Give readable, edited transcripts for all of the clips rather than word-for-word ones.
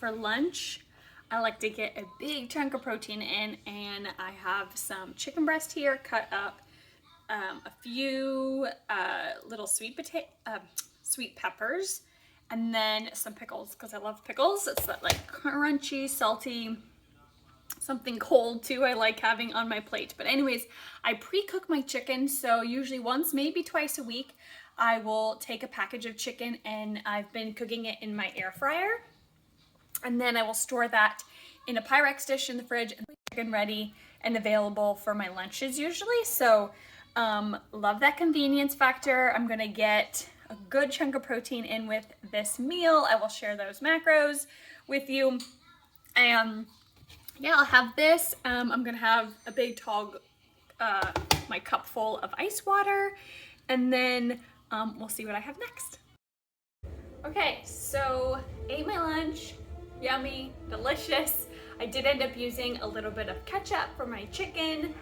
for lunch, I like to get a big chunk of protein in, and I have some chicken breast here cut up, a few little sweet peppers, and then some pickles because I love pickles. It's that like crunchy, salty, something cold too I like having on my plate. But anyways, I pre-cook my chicken, so usually once, maybe twice a week, I will take a package of chicken, and I've been cooking it in my air fryer. And then I will store that in a Pyrex dish in the fridge and chicken ready and available for my lunches usually. So love that convenience factor. I'm gonna get a good chunk of protein in with this meal. I will share those macros with you. And yeah, I'll have this. I'm gonna have a big tall, my cup full of ice water, and then we'll see what I have next. Okay, so ate my lunch. Yummy, delicious. I did end up using a little bit of ketchup for my chicken.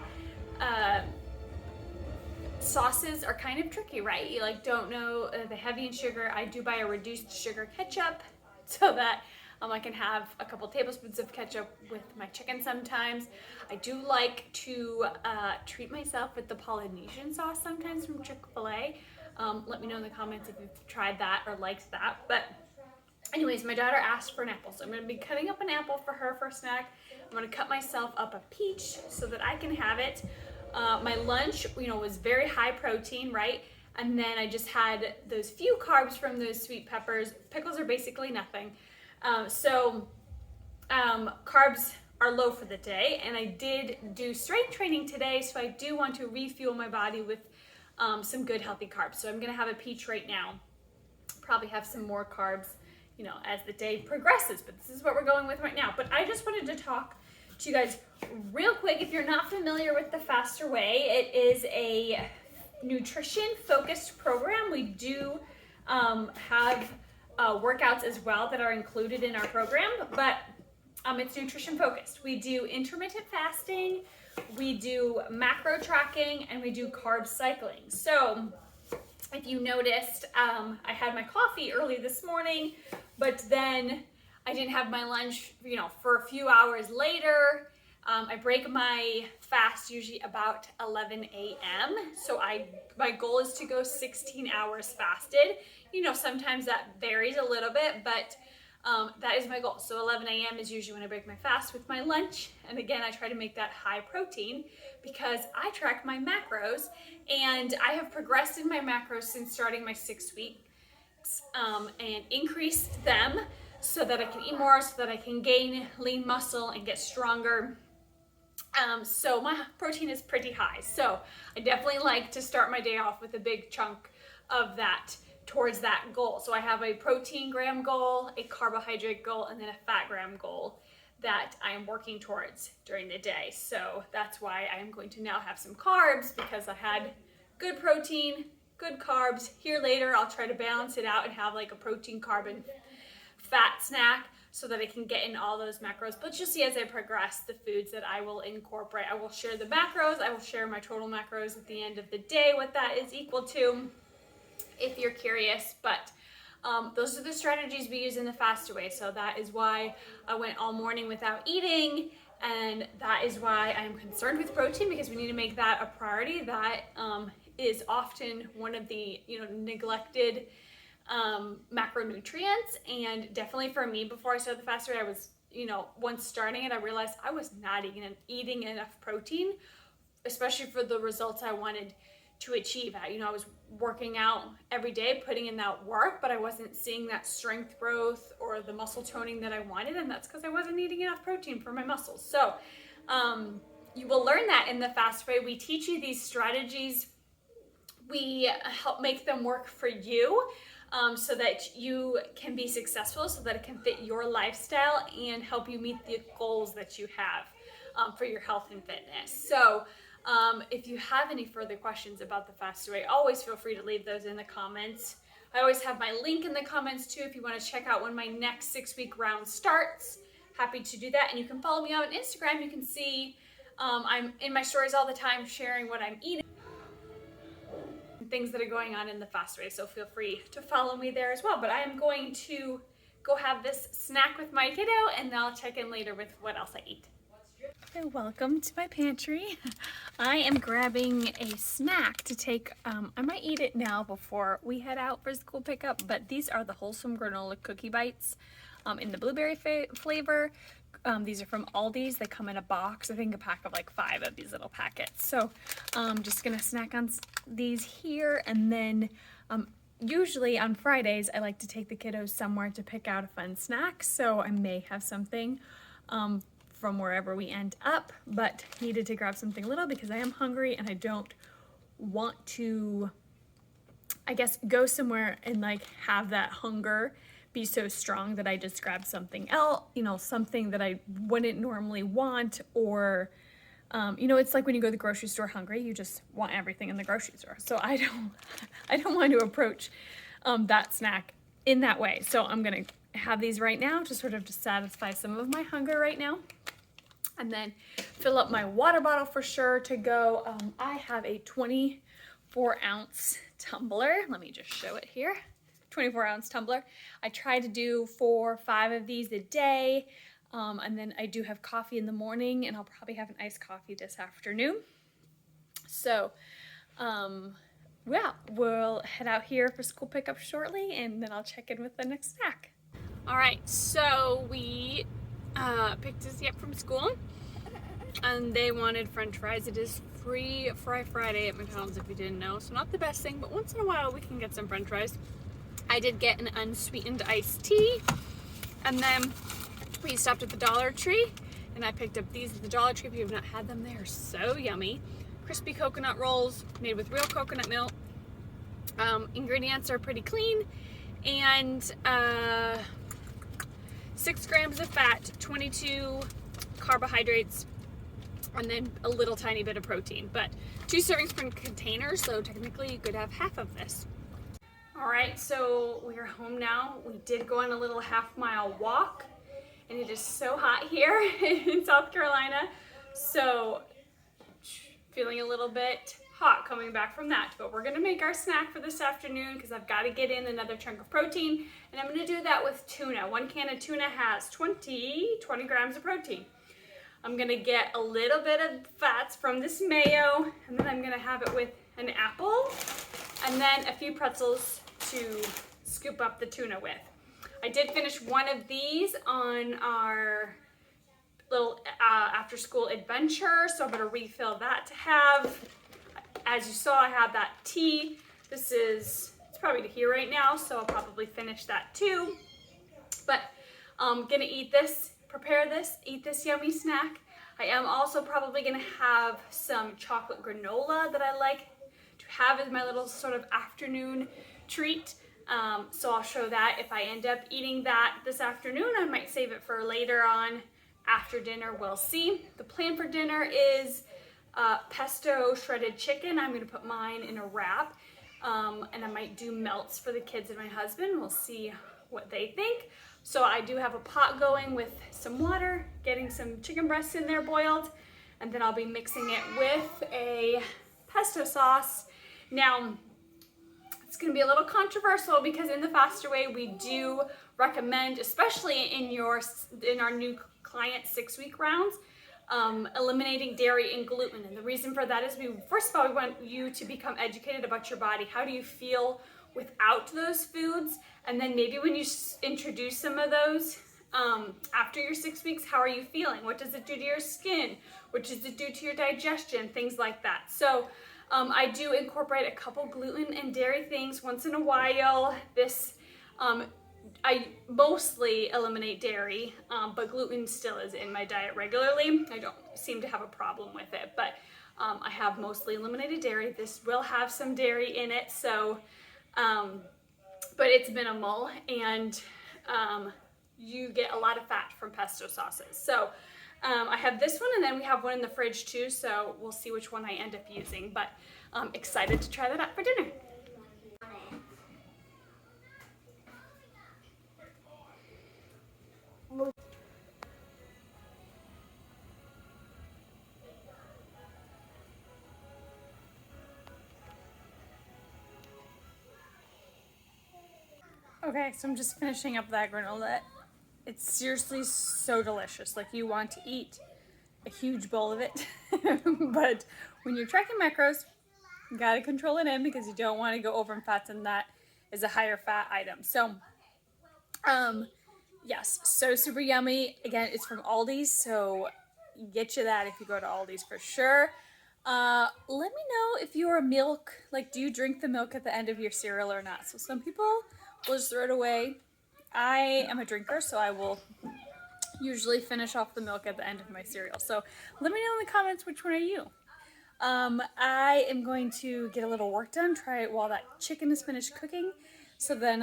Sauces are kind of tricky, right? You like don't know the heavy in sugar. I do buy a reduced sugar ketchup so that I can have a couple tablespoons of ketchup with my chicken sometimes. I do like to treat myself with the Polynesian sauce sometimes from Chick-fil-A. Let me know in the comments if you've tried that or liked that. But anyways, my daughter asked for an apple, so I'm going to be cutting up an apple for her for a snack. I'm going to cut myself up a peach so that I can have it. My lunch, was very high protein, right? And then I just had those few carbs from those sweet peppers. Pickles are basically nothing. Carbs are low for the day, and I did do strength training today, so I do want to refuel my body with some good healthy carbs. So I'm going to have a peach right now. Probably have some more carbs as the day progresses, but this is what we're going with right now. But I just wanted to talk to you guys real quick. If you're not familiar with the Faster Way, it is a nutrition focused program. We do have workouts as well that are included in our program, but it's nutrition focused. We do intermittent fasting, we do macro tracking, and we do carb cycling. So if you noticed, I had my coffee early this morning, but then I didn't have my lunch, for a few hours later. I break my fast usually about 11 a.m. So my goal is to go 16 hours fasted. Sometimes that varies a little bit, but that is my goal. So 11 a.m. is usually when I break my fast with my lunch. And again, I try to make that high protein because I track my macros, and I have progressed in my macros since starting my 6 weeks and increased them so that I can eat more, so that I can gain lean muscle and get stronger. So my protein is pretty high. So I definitely like to start my day off with a big chunk of that towards that goal. So I have a protein gram goal, a carbohydrate goal, and then a fat gram goal that I am working towards during the day. So that's why I am going to now have some carbs, because I had good protein, good carbs. Here later, I'll try to balance it out and have like a protein, carb, and fat snack so that I can get in all those macros. But just see as I progress the foods that I will incorporate. I will share the macros. I will share my total macros at the end of the day, what that is equal to, if you're curious. But those are the strategies we use in the Faster Way. So that is why I went all morning without eating, and that is why I'm concerned with protein, because we need to make that a priority. That is often one of the neglected macronutrients. And definitely for me, before I started the Faster Way, I was once starting it, I realized I was not eating enough protein, especially for the results I wanted to achieve. I was working out every day, putting in that work, but I wasn't seeing that strength growth or the muscle toning that I wanted, and that's because I wasn't eating enough protein for my muscles. So you will learn that in the Fast Way. We teach you these strategies. We help make them work for you, so that you can be successful, so that it can fit your lifestyle and help you meet the goals that you have for your health and fitness. So if you have any further questions about the Faster Way, always feel free to leave those in the comments. I always have my link in the comments too if you want to check out when my next 6-week round starts. Happy to do that. And you can follow me on Instagram. You can see I'm in my stories all the time sharing what I'm eating, things that are going on in the Faster Way. So feel free to follow me there as well. But I am going to go have this snack with my kiddo, and then I'll check in later with what else I eat. So welcome to my pantry. I am grabbing a snack to take. I might eat it now before we head out for school pickup, but these are the Wholesome Granola Cookie Bites in the blueberry flavor. These are from Aldi's. They come in a box, I think a pack of like 5 of these little packets. So I'm just gonna snack on these here, and then usually on Fridays I like to take the kiddos somewhere to pick out a fun snack, so I may have something from wherever we end up, but needed to grab something little because I am hungry and I don't want to, I guess, go somewhere and like have that hunger be so strong that I just grab something else, you know, something that I wouldn't normally want, or you know, it's like when you go to the grocery store hungry, you just want everything in the grocery store. So I don't want to approach that snack in that way. So I'm gonna have these right now to sort of just satisfy some of my hunger right now, and then fill up my water bottle for sure to go. I have a 24-ounce tumbler. Let me just show it here. 24-ounce tumbler. I try to do 4 or 5 of these a day, and then I do have coffee in the morning, and I'll probably have an iced coffee this afternoon. So yeah, we'll head out here for school pickup shortly, and then I'll check in with the next snack. All right, so we picked Izzy up from school, and they wanted french fries. It is free Fry Friday at McDonald's, if you didn't know, so not the best thing, but once in a while we can get some french fries. I did get an unsweetened iced tea, and then we stopped at the Dollar Tree, and I picked up these at the Dollar Tree. If you have not had them, they are so yummy. Crispy coconut rolls made with real coconut milk. Ingredients are pretty clean, and 6 grams of fat, 22 carbohydrates, and then a little tiny bit of protein, but 2 servings per container, so technically you could have half of this. All right, so we are home now. We did go on a little half-mile walk, and it is so hot here in South Carolina, so feeling a little bit hot coming back from that. But we're gonna make our snack for this afternoon because I've got to get in another chunk of protein, and I'm gonna do that with tuna. 1 can of tuna has 20 grams of protein. I'm gonna get a little bit of fats from this mayo, and then I'm gonna have it with an apple, and then a few pretzels to scoop up the tuna with. I did finish one of these on our little after school adventure, so I'm gonna refill that to have. As you saw, I have that tea. It's probably here right now, so I'll probably finish that too. But I'm gonna eat this, eat this yummy snack. I am also probably gonna have some chocolate granola that I like to have as my little sort of afternoon treat. So I'll show that. If I end up eating that this afternoon, I might save it for later on after dinner. We'll see. The plan for dinner is pesto shredded chicken. I'm gonna put mine in a wrap, and I might do melts for the kids and my husband. We'll see what they think. So I do have a pot going with some water, getting some chicken breasts in there boiled, and then I'll be mixing it with a pesto sauce. Now, it's gonna be a little controversial because in the Faster Way, we do recommend, especially in our new client 6-week rounds, eliminating dairy and gluten. And the reason for that is first of all, we want you to become educated about your body. How do you feel without those foods? And then maybe when you introduce some of those after your 6 weeks, how are you feeling? What does it do to your skin? What does it do to your digestion? Things like that. So I do incorporate a couple gluten and dairy things once in a while. I mostly eliminate dairy, but gluten still is in my diet regularly. I don't seem to have a problem with it, but I have mostly eliminated dairy. This will have some dairy in it, so, but it's minimal, and you get a lot of fat from pesto sauces. So I have this one, and then we have one in the fridge too, so we'll see which one I end up using, but I'm excited to try that out for dinner. Okay, so I'm just finishing up that granola. It's seriously so delicious. Like, you want to eat a huge bowl of it. But when you're tracking macros, you gotta control it in because you don't want to go over in fats, and that is a higher fat item. So, yes, so super yummy. Again, it's from Aldi's, so get you that if you go to Aldi's for sure. Let me know if you're a milk, like, do you drink the milk at the end of your cereal or not? So some people will just throw it away. I am a drinker, so I will usually finish off the milk at the end of my cereal. So let me know in the comments, which one are you? I am going to get a little work done, try it while that chicken is finished cooking. So then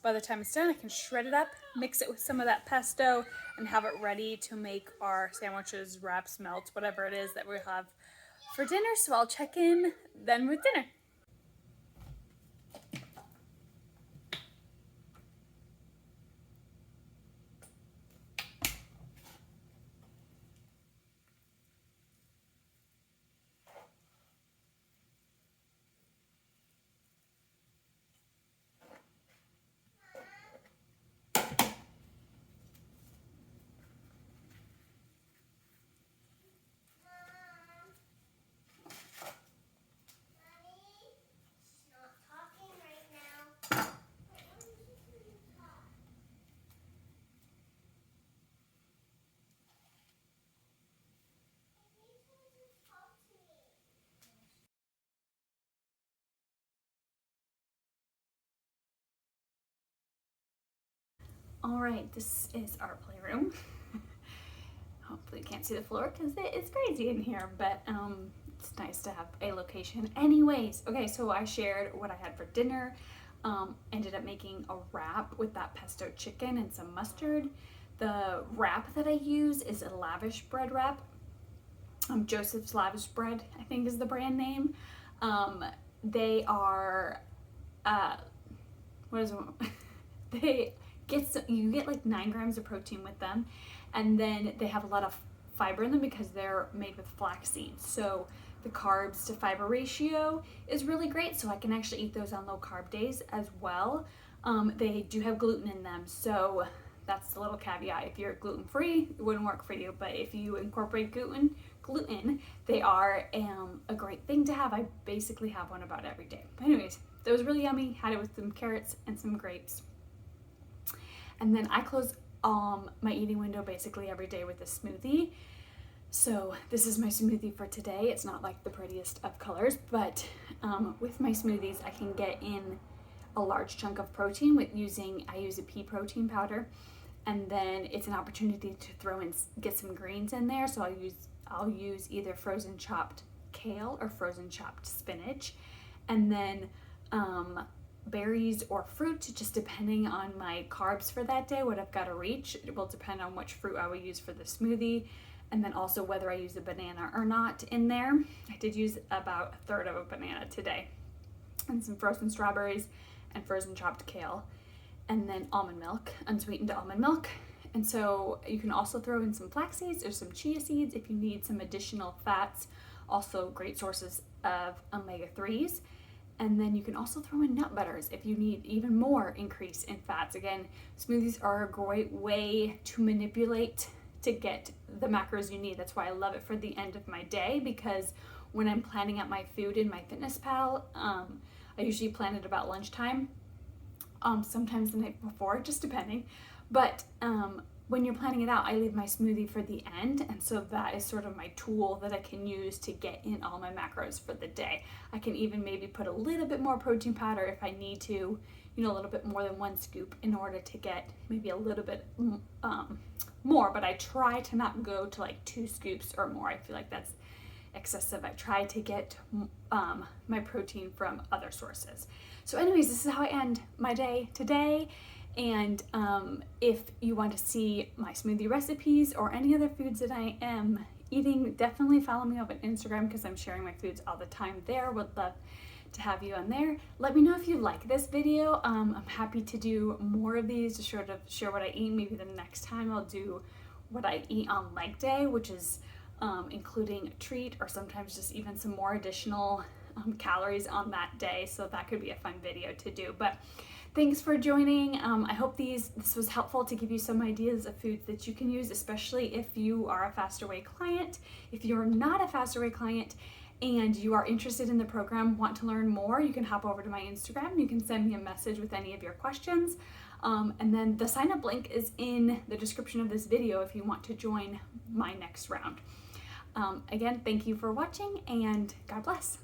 by the time it's done, I can shred it up, mix it with some of that pesto, and have it ready to make our sandwiches, wraps, melts, whatever it is that we have for dinner. So I'll check in then with dinner. All right, this is our playroom. Hopefully you can't see the floor because it's crazy in here, but it's nice to have a location. Anyways, okay, so I shared what I had for dinner. Ended up making a wrap with that pesto chicken and some mustard. The wrap that I use is a Lavish bread wrap. Joseph's Lavish Bread, I think, is the brand name. They are, what is it? You get like 9 grams of protein with them, and then they have a lot of fiber in them because they're made with flax seeds. So the carbs to fiber ratio is really great, so I can actually eat those on low carb days as well. They do have gluten in them, so that's the little caveat. If you're gluten free, it wouldn't work for you, but if you incorporate gluten, they are a great thing to have. I basically have one about every day. But anyways, that was really yummy. Had it with some carrots and some grapes. And then I close my eating window basically every day with a smoothie. So this is my smoothie for today. It's not like the prettiest of colors, but with my smoothies, I can get in a large chunk of protein I use a pea protein powder, and then it's an opportunity to throw in, get some greens in there. So I'll use either frozen chopped kale or frozen chopped spinach, and then berries or fruit, just depending on my carbs for that day, what I've got to reach. It will depend on which fruit I will use for the smoothie, and then also whether I use a banana or not in there. I did use about a third of a banana today, and some frozen strawberries and frozen chopped kale, and then almond milk, unsweetened almond milk. And so you can also throw in some flax seeds or some chia seeds if you need some additional fats, also great sources of omega-3s. And then you can also throw in nut butters if you need even more increase in fats. Again, smoothies are a great way to manipulate to get the macros you need. That's why I love it for the end of my day, because when I'm planning out my food in my Fitness Pal, I usually plan it about lunchtime, sometimes the night before, just depending. But when you're planning it out, I leave my smoothie for the end, and so that is sort of my tool that I can use to get in all my macros for the day. I can even maybe put a little bit more protein powder if I need to, a little bit more than 1 scoop in order to get maybe a little bit more, but I try to not go to like 2 scoops or more. I feel like that's excessive. I try to get my protein from other sources. So anyways, this is how I end my day today. And if you want to see my smoothie recipes or any other foods that I am eating, definitely follow me up on Instagram because I'm sharing my foods all the time there. Would love to have you on there. Let me know if you like this video. I'm happy to do more of these to sort of share what I eat. Maybe the next time I'll do what I eat on leg day, which is including a treat or sometimes just even some more additional calories on that day. So that could be a fun video to do. But Thanks for joining. I hope this was helpful to give you some ideas of foods that you can use, especially if you are a Faster Way client. If you're not a Faster Way client and you are interested in the program, want to learn more, you can hop over to my Instagram. You can send me a message with any of your questions. And then the sign up link is in the description of this video if you want to join my next round. Again, thank you for watching and God bless.